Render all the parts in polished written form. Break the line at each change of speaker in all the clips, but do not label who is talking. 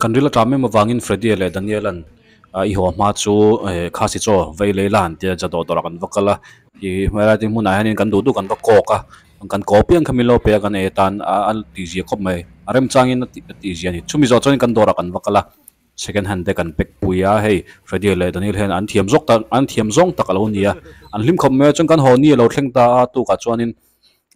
Kandila Trame Mavangin Freddy Le Danielan Iho Machu Khasicho Veilelan Tia Jadodorakan Vakala I Marati Munahan can do kan Vakoka kan copy and Camilo Pegan Etan Al Tizia Kome Arem Changin Tiziani Chumizoton kan Dorakan Vakala second hand they can pick Puya hey Freddy Le Daniel Hen Antiam Zokta Antiam Zong Takalonia and Lim Commercian can Honi Lo Klingta to Kachuanin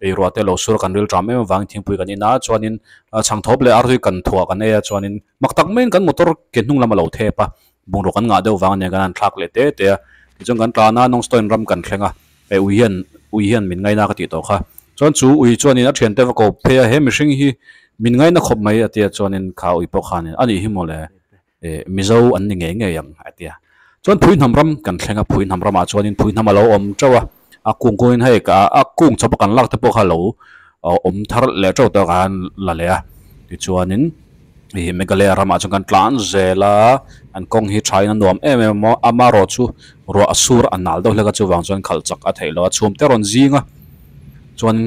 ruate lo sur kan ril tram em wang thingpui kan ina chuanin chang thop le arhui kan thua kan e chuanin maktak men kan motor ken hnung lama lo thepa bungro kan nga deuh wang ne kan thlak le te te ti chang kan tlana nong stoin ram kan thlenga e uihian min ngai na ka ti to kha chuan chu ui chuanin a thian te ko phe he mihring hi min ngai na khop mai atia chuanin kha ui po khan ani hi mole e mizo an ni nge nge yang atia chuan phui namram kan thlenga phui namram a chuanin phui namalo om chawa akung koin hai ka akung chapakan lak te po halo thar le chaw ta kan la le a ti chuanin hi megale rama chung kan tlan zela an kong hi thaina nuam em mo amaro chu ro asur anal do hlega chu wang chuan khalchak a thailo chum te ron zinga chuan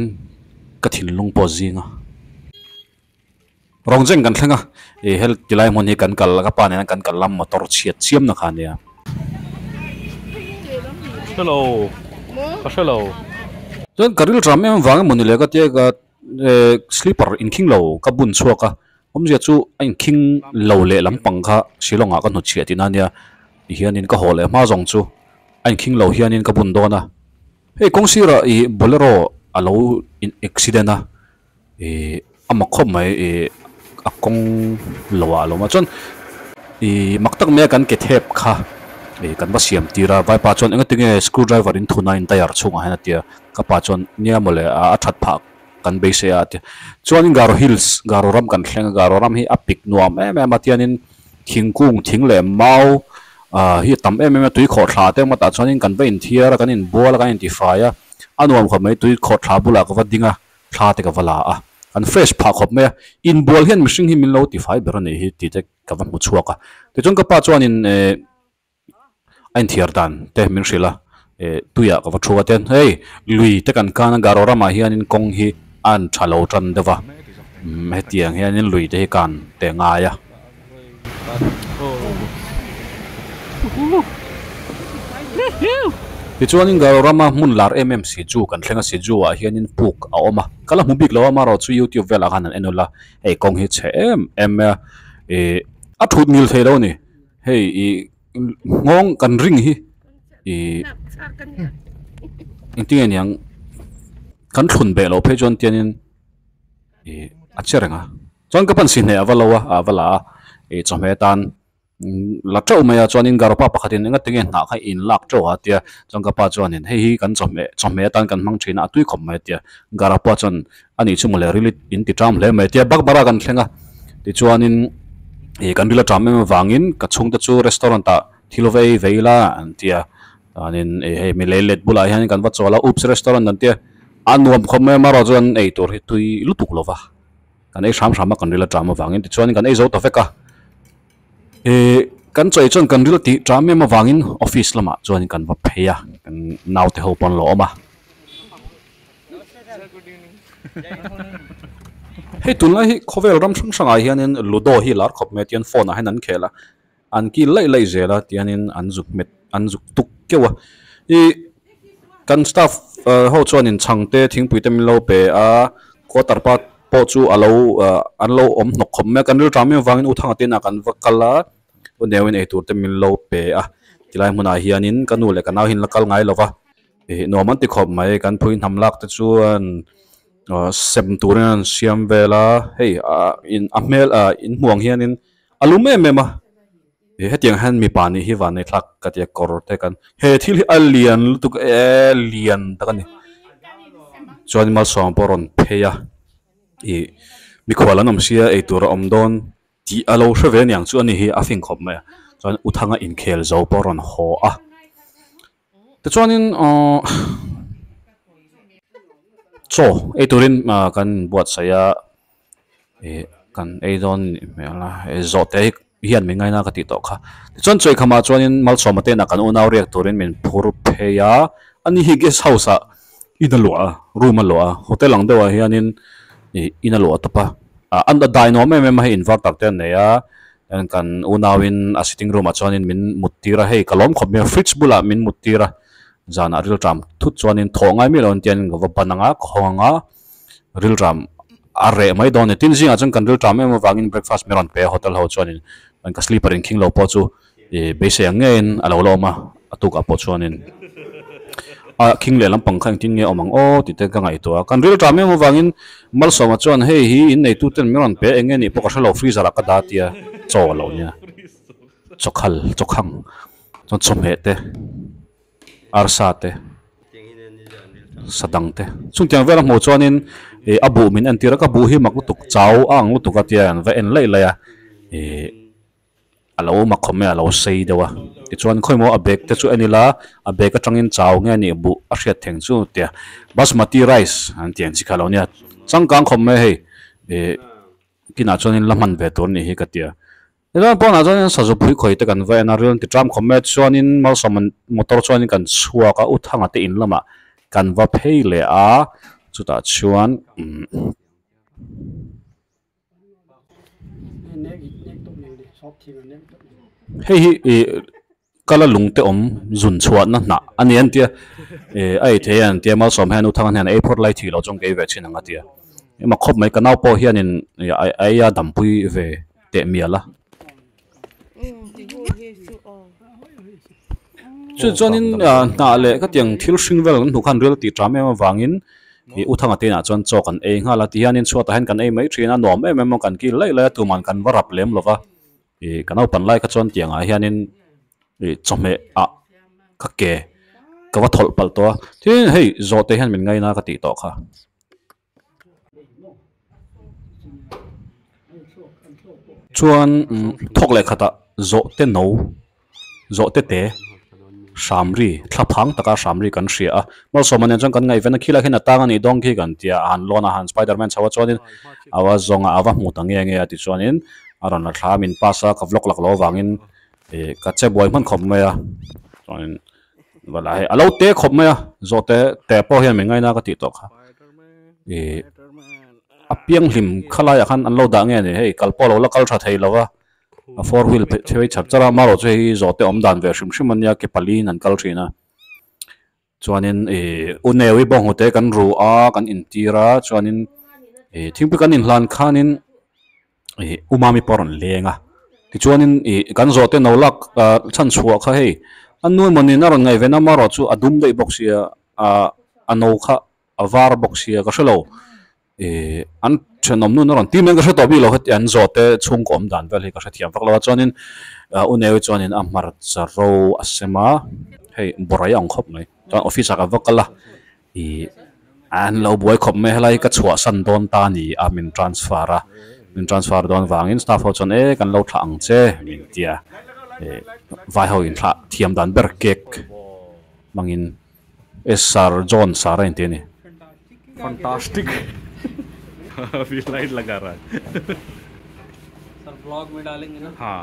kathin lung po zinga rongjeng kan thlenga e hel tilai mon hi kan kal ka pa ne kan kalam motor chiat chiam na khania hello hello don karil tram em wang monile ka te ka sleeper in king lo ka bun chuaka omje chu in king lo le lampang kha silonga ka nu chiatina nia hianin ka hole ma jong chu in king lo hianin ka bun dona hey kongsira I bolero alo in accident a amakhom mai akong lowa lo ma chon maktak me kan ke thep kha kan ba siam tira vai pa chon engatinge screwdriver in thuna in tayar chunga hena tia ka pa chon nia mole a that phak kan be se at chuan garo hills garo ram kan thlenga garo ram hi apik nuam em atianin thingkung thingle mau hi tam em tui kho thla te ma ta chuan kan vein thiara kan in bola kan in tifaya anuam kho mai tui kho thla bula ka wadinga thla te ka wala a an fresh phak khop me in bol hian mishing hi min lo tifai berani hi ti te ka van mu chuaka te chon ka pa chuan in ein thiar dan te min rila tuya ka va thuwa ten hey lui te kan kana garo rama hianin kong hi an thalo tran dewa me tiang hianin lui te kan te nga ya ti chuanin garo rama mun lar mmc chu kan thlenga si chu a hianin puk a oma kala mubik lo ma ro chu youtube vela kan an enola hey kong hi che em a thut mil thelo ni hey ngong kan ring hi inting yang kan thun be lo phe jon tianin acherenga chon ka pan sin ne avalawa avala chome tan la chau maya chonin garopa pakhatin nga tinge na kha in lak chaw atia chon ka pa chonin hei kan chome tan kan mang thina tui khom mai tia garapa chon ani chumule really in ti tram le mai tia Baghmara kan thlenga ti chuanin kan rila tram me wangin ka chung ta chu restaurant ta Thilovei Veila antia anin he milelet bula hian kan wa chola ups restaurant antia anuam khome maro jon ei tur hi tui lutuk lova kan ei sham shama kan rila drama wangin ti chuan kan ei zo to veka kan choi chon kan rila ti drama ma wangin office lama chuan kan va pheya kan naw te ho pon lo ma hey tunla hi khovel ram sang sanga hianin ludo hi lar khop metian phone a hanan khela an ki lai zela tianin anzuk tuk kewa kan staff ho chuan in changte thingpui te min lo pe a quarter pa po chu alo an lo om nok khom me kan ril tram me wangin uthang te na kan vakala unewin e tur te min lo pe a tilai hmuna hianin kanu le kanaw hin lakal ngai lova normal ti khop mai kan phuin hamlak te chuan sem turan siam vela hey in amel in muang hianin alume mema hetiang han mi pani hi van thlak katia kor te kan he thil hi alian lutuk lian takani chuan mal som poron pheya mi khwala nam sia e tur omdon ti alo shave nyang chu ani hi afing khop me chuan uthanga in khel zo poron ho a te chuanin cho e turin kan buat saya kan e don mela zo te hian mi ngai na ka ti to kha chon choi khama chuanin mal somate na kan unaw riak turin min phur pheya ani hi guest house a ina lo a room a lo a hotel ang dewa hianin ina lo tapa anda dino me ma inverter ten ne ya en kan unawin a sitting room a chuanin min mutira hei kalom khop me fridge bula min mutira zana ril tram thut chuanin thongai mi lon tian go bananga khonga ril tram are mai don tin zinga chang kan ril tram em wangin breakfast meron pe hotel ho chuanin an ka sleeper in king lo po chu be se angen alo lo ma atuk a po chuanin a king le lampang khang tin nge omang o ti te ka ngai to kan ril tram em wangin mal so ma chuan hei hi in nei tu ten meron pe engen ni po ka shalo freezer ka da tia chaw lo nya chokhal chokhang chon chomhe te arsa te sadang te chung tiang vela mo chuanin abu min an tira ka bu hi mak tuk chaw ang lu tuka tian va en lei la ya alo ma khome alo sei dewa ti chuan khoimo a bek te chu anila a bek atangin chaw nge ni bu a hriat theng chu te basmati rice an tiang chi khalo nia changkang khome hei kina chuanin laman ve tur ni hi ka tia ila pon a chuanin sa zu phui khoi te kan va en a ril ti tram khome chuanin mal saman motor chuanin kan chhuwa ka uthanga te in lama kan va phei le a chuta chuan hei hi kala lungte om zun chuat na na ani an tia ai the an tia mal som han uthang han airport lai thi lo chong ke ve chin anga tia ma khop mai kanau po hianin ai ya dampui ve te miala chu chuanin na le ka tiang thil hring vel kan hukhan rel ti tram em wangin hi uthanga te na chuan chok an e ngala ti hianin chuata han kan ei mai thina nom em em kan ki lai lai tu man kan warap lem lova kanau pan lai ka chuan tiang a hianin chome a ka ke ka wa thol pal to tin hei zo te han min ngai na ka ti to kha chuan thok le khata zo te no zo te te samri thlaphang taka samri kan hria a mal somane chang kan ngai vena khila khina tang ani dong khi kan tia han lona han spiderman chawa chuanin awa zonga awa mu tange nge ati chuanin aron la thla min pasa ka vlog lak lo wangin ka che boy man khom me a chuanin wala he alo te khom me a zo te po hian me ngai na ka ti to kha apiang hlim khala ya khan an lo da nge ni hei kalpo lo la kal tha thei lo wa a four wheel thei chap chara maro che hi zo te om dan ve shim shim ania ke palin an kal thina chuanin unewi bong hote kan ru a kan intira chuanin thingpi kan in hlan khanin umami poron lenga ti chuanin kan zo te no lak chan chhuwa kha hei anu moni na ron ngai vena maro chu adum dei boxia ano kha avar boxia ka shalo an chenom nu ron ti men ka to bi lo het an zo te chung kom dan vel hi ka thiam vak lo chuanin unewi chuanin amar charo asema hei borai ang khop nei chuan office ka vakala an lo boy khop me helai ka chhuahsan don ta ni a min transfer don wangin staff ho chon kan lo thang che min tia vai ho in tha thiam dan ber kek mangin sr john sara inte ni
fantastic अभी लाइट लगा रहा है
sir blog में डालेंगे ना
हाँ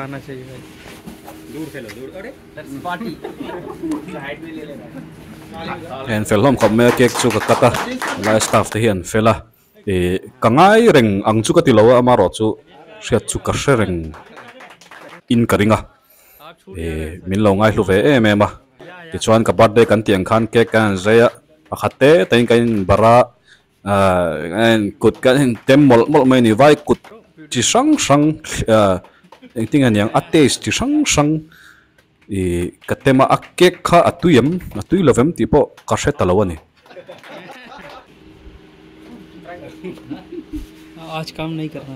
आना चाहिए भाई दूर फैलो दूर अरे
पार्टी साइड में ले लेना
en fel hom khom me kek chu ka kata la staff te hian fela kangai reng ang chu ka ti lo amaro chu hriat chu ka reng in karinga min lo ngai hlu ve em em a ti chuan ka birthday kan tiang khan cake kan zaya akhate tain kan bara en kut kan tem mol mol mai ni vai kut chi sang sang ting an yang a taste chi sang sang ka tema a cake kha atui lovem ti po ka hre talawani
आज काम नहीं करना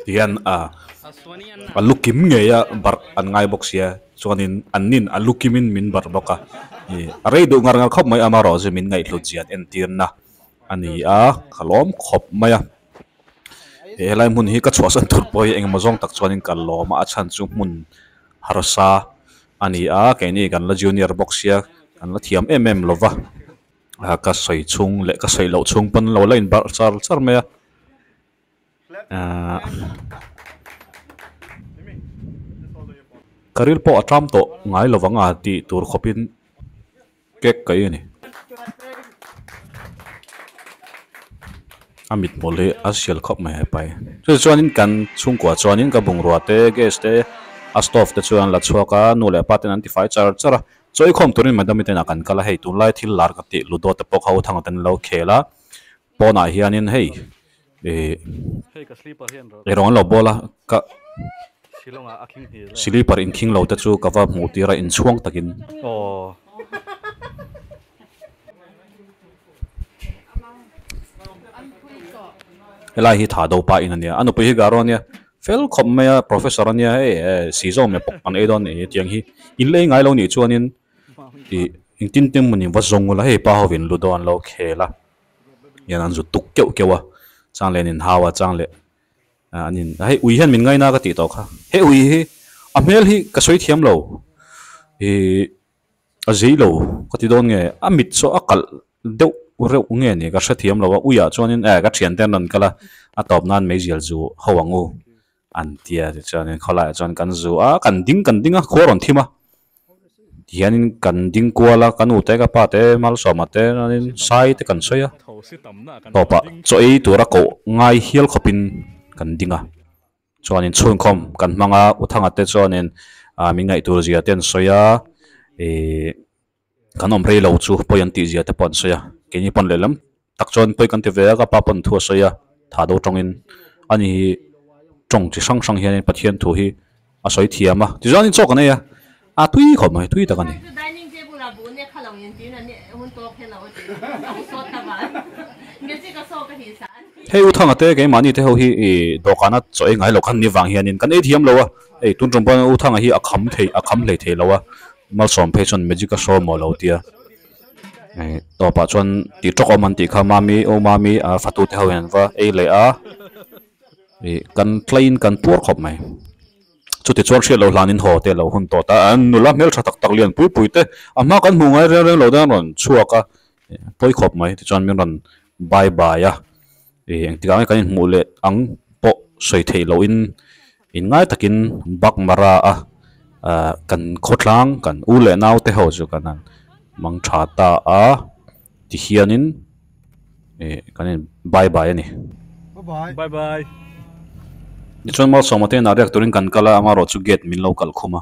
tian alukim nge ya bar an ngai box ya chuanin anin alukimin min bar boka arei du ngar khop mai amaro je min ngai hlu chiat en tirna ani a khalom khop maya helai mun hi ka chhuahsan tur poi engemaw zong tak chuanin kan lawma a chan chu mun harsa ani a ke ni kan la junior box ya kan la thiam lova ka soi chung le ka soi lo chung pan lo lain bar char maya karil po atram to ngai lowanga ti tur khopin kek kai ani amit mole asial khop mai pai so chuanin kan chungkwa chuanin ka bungrua te gas te a stove te chuan la chuaka nu le paten antify chara choi khom turin madam iten akan kala hei tun lai thil lar ka ti ludo te pok hau thang ten lo khela pona hianin hei
Hei ka sleeper hian ro.
erong lo bola ka
Silonga aking hi.
sleeper in king lo te chu kawa mu tira in chuang takin
Oh.
helai hi tha do pa in ania anu pe hi garo ania fel khom me professor ania si zo me pok an edon e tiang hi in le ngai lo ni chuanin in tin tem mani wa zong la he pa hovin lu don lo khela yan an zu tuk keu kewa chang len in hawa chang le anin hei ui hian min ngai na ka ti to kha he ui hi a mel hi ka soi thiam lo a zei lo ka ti don nge a mit so akal deuh reuh nge ni ka hra thiam lo a uya chuanin ka thian ten nan kala a top nan me zial zu howangu an tia chuanin khola chuan kan zu a kan ding a khoron thima hianin kan ding kuala kan u te ka pa te mal soma te nanin sai te kan soya
Tho si tam na kan.
topa choi tura ko ngai hial khopin kan dinga chuanin chhung khom kan manga uthanga te chuanin mi ngai tur zia ten soya kan om rei lo chu poyan ti zia te pon soya keni pon lelam tak chon poi kan te ve ka pa pon thu soya tha do tongin ani chong chi sang sang hian pathian thu hi a soi thiama ti zanin chok ane ya a tui khom mai tui ta kan ni
dining table la bu ne khala yin tin ne hun to khela wa tin so ta ba nge chi ka so ka hi san
hei uthanga te ke mani te ho hi dokana choi ngai lo khan ni wang hianin kan atm lo wa tun tum pan uthanga hi akham hlei thei lo wa mal som phe chon magic a show mo lo tia to pa chon ti tok man ti kha mami o mami a fatu te ho yan wa le a kan plain kan tur khop mai chu ti chon shel lo lanin ho te lo hun to ta an nula mel tha tak tak lian pui te ama kan mu ngai reng lo dan ron chuaka poi khop mai ti chon min ron bye bye ya ang ti ga kan mu le ang po soi thei lo in ngai takin Baghmara kan khotlang kan u le naw te ho chu kanan mang tha ta a ti hianin kanin bye bye ani
Bye bye.
ni chon mal somote na reactorin kan kala ama ro chu gate min local khuma